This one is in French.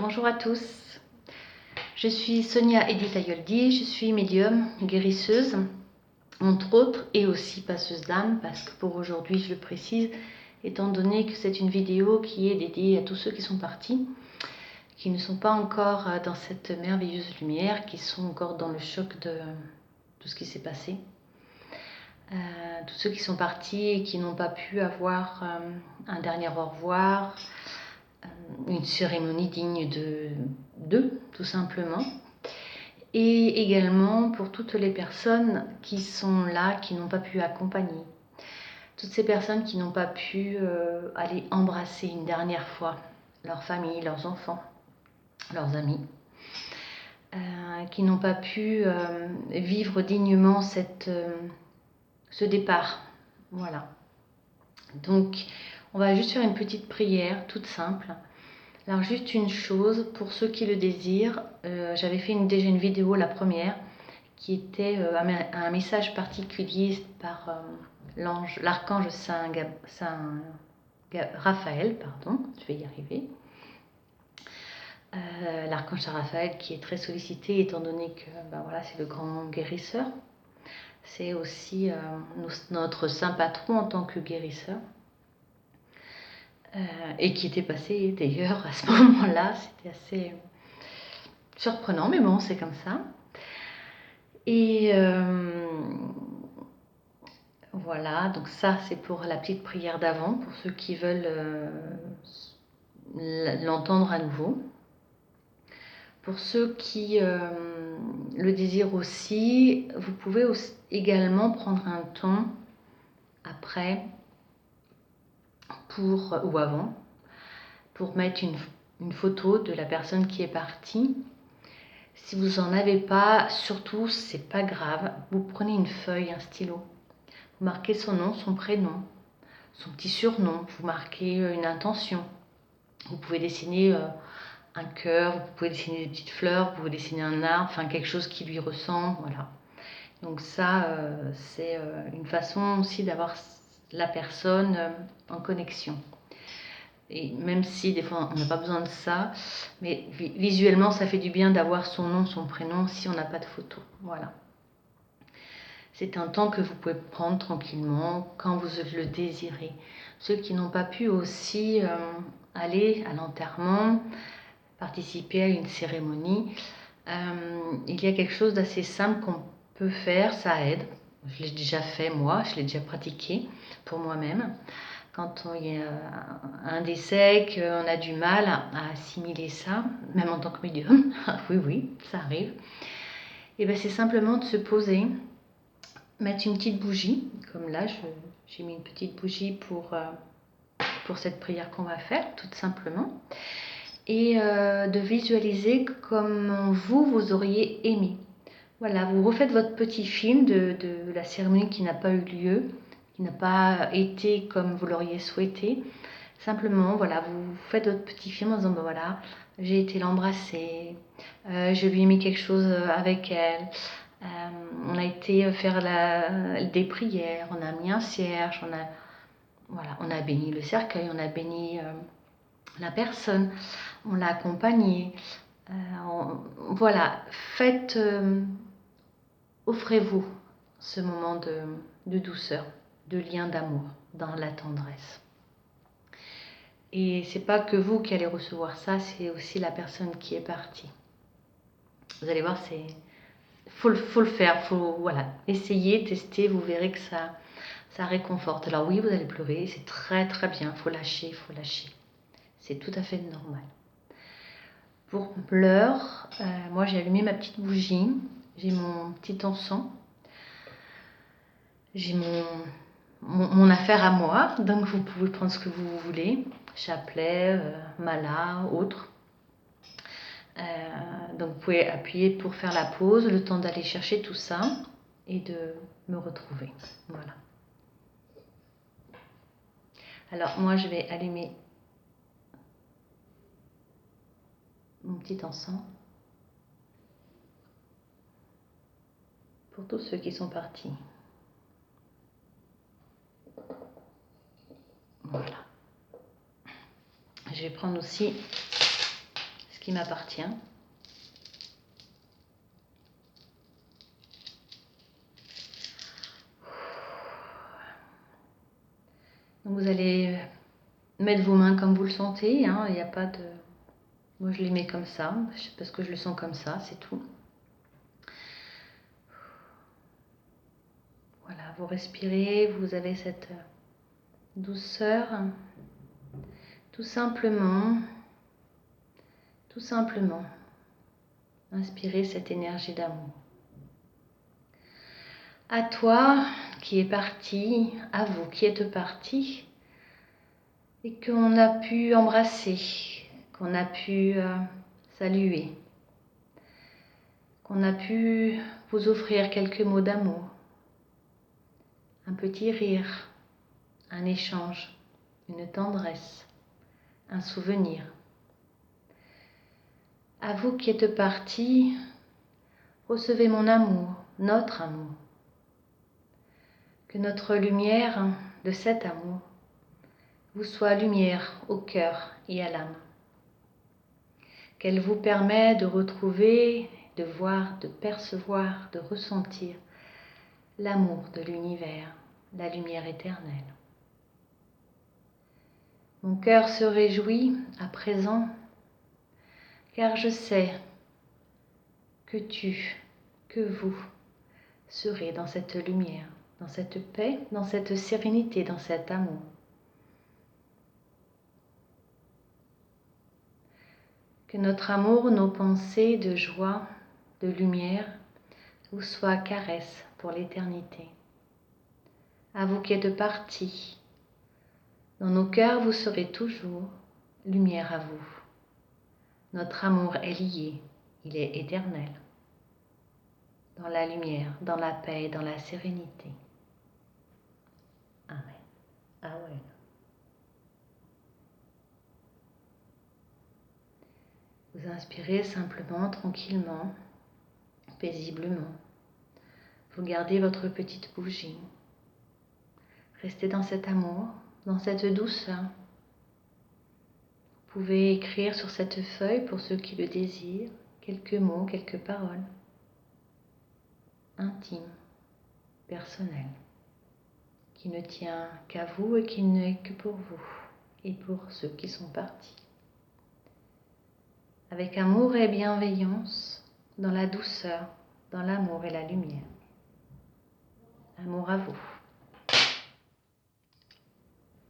Bonjour à tous, je suis Sonia Edith Ayoldi, je suis médium, guérisseuse, entre autres, et aussi passeuse d'âme, parce que pour aujourd'hui, je le précise, étant donné que c'est une vidéo qui est dédiée à tous ceux qui sont partis, qui ne sont pas encore dans cette merveilleuse lumière, qui sont encore dans le choc de tout ce qui s'est passé. Tous ceux qui sont partis et qui n'ont pas pu avoir un dernier au revoir, une cérémonie digne d'eux, tout simplement. Et également pour toutes les personnes qui sont là, qui n'ont pas pu accompagner. Toutes ces personnes qui n'ont pas pu aller embrasser une dernière fois leur famille, leurs enfants, leurs amis. Qui n'ont pas pu vivre dignement ce départ. Voilà. Donc, on va juste faire une petite prière toute simple. Alors juste une chose, pour ceux qui le désirent, j'avais fait déjà une vidéo, la première, qui était un message particulier par l'archange Saint Raphaël, pardon, je vais y arriver. L'archange Saint Raphaël qui est très sollicité étant donné que voilà, c'est le grand guérisseur. C'est aussi notre saint patron en tant que guérisseur. Et qui était passé d'ailleurs à ce moment-là, c'était assez surprenant, mais bon, c'est comme ça. Et voilà, donc ça c'est pour la petite prière d'avant, pour ceux qui veulent l'entendre à nouveau. Pour ceux qui le désirent aussi, vous pouvez également prendre un temps après ou avant pour mettre une photo de la personne qui est partie. Si vous n'en avez pas, surtout, c'est pas grave, vous prenez une feuille, un stylo, vous marquez son nom, son prénom, son petit surnom, vous marquez une intention. Vous pouvez dessiner un cœur, vous pouvez dessiner des petites fleurs, vous pouvez dessiner un arbre, enfin quelque chose qui lui ressemble, voilà. Donc ça, c'est une façon aussi d'avoir la personne en connexion. Et même si des fois on n'a pas besoin de ça, mais visuellement ça fait du bien d'avoir son nom, son prénom si on n'a pas de photo. Voilà. C'est un temps que vous pouvez prendre tranquillement quand vous le désirez. Ceux qui n'ont pas pu aussi aller à l'enterrement, participer à une cérémonie, il y a quelque chose d'assez simple qu'on peut faire, ça aide. Je l'ai déjà fait moi, je l'ai déjà pratiqué pour moi-même. Quand il y a un décès, qu'on a du mal à assimiler ça, même en tant que médium, oui, ça arrive, et bien c'est simplement de se poser, mettre une petite bougie, comme là j'ai mis une petite bougie pour cette prière qu'on va faire, tout simplement, et de visualiser comme vous auriez aimé. Voilà, vous refaites votre petit film de la cérémonie qui n'a pas eu lieu, qui n'a pas été comme vous l'auriez souhaité. Simplement, voilà, vous faites votre petit film en disant, ben voilà, j'ai été l'embrasser, je lui ai mis quelque chose avec elle, on a été faire des prières, on a mis un cierge, on a béni le cercueil, on a béni la personne, on l'a accompagnée. Voilà, faites, offrez-vous ce moment de douceur, de lien d'amour, dans la tendresse. Et c'est pas que vous qui allez recevoir ça, c'est aussi la personne qui est partie. Vous allez voir, faut le faire, voilà, essayer, tester, vous verrez que ça réconforte. Alors oui, vous allez pleurer, c'est très très bien, faut lâcher. C'est tout à fait normal. Pour pleurer, moi j'ai allumé ma petite bougie, j'ai mon petit encens, j'ai mon affaire à moi, donc vous pouvez prendre ce que vous voulez, chapelet, mala, autre. Donc vous pouvez appuyer pour faire la pause, le temps d'aller chercher tout ça et de me retrouver. Voilà. Alors moi je vais allumer mon petit encens pour tous ceux qui sont partis. Voilà. Je vais prendre aussi qui m'appartient. Donc vous allez mettre vos mains comme vous le sentez, hein, il n'y a pas de... Moi je les mets comme ça, parce que je le sens comme ça, c'est tout. Voilà, vous respirez, vous avez cette douceur, tout simplement, inspirez cette énergie d'amour. À toi qui es parti, à vous qui êtes parti, et qu'on a pu embrasser, qu'on a pu saluer, qu'on a pu vous offrir quelques mots d'amour, un petit rire, un échange, une tendresse, un souvenir. À vous qui êtes partis, recevez mon amour, notre amour. Que notre lumière de cet amour vous soit lumière au cœur et à l'âme. Qu'elle vous permet de retrouver, de voir, de percevoir, de ressentir l'amour de l'univers, la lumière éternelle. Mon cœur se réjouit à présent, car je sais que tu, que vous, serez dans cette lumière, dans cette paix, dans cette sérénité, dans cet amour. Que notre amour, nos pensées de joie, de lumière, vous soient caresses pour l'éternité. À vous qui êtes partis, dans nos cœurs vous serez toujours lumière à vous. Notre amour est lié, il est éternel. Dans la lumière, dans la paix, dans la sérénité. Amen. Amen. Vous inspirez simplement, tranquillement, paisiblement. Vous gardez votre petite bougie. Restez dans cet amour, dans cette douceur. Vous pouvez écrire sur cette feuille, pour ceux qui le désirent, quelques mots, quelques paroles intimes, personnelles, qui ne tient qu'à vous et qui n'est que pour vous et pour ceux qui sont partis. Avec amour et bienveillance, dans la douceur, dans l'amour et la lumière. Amour à vous.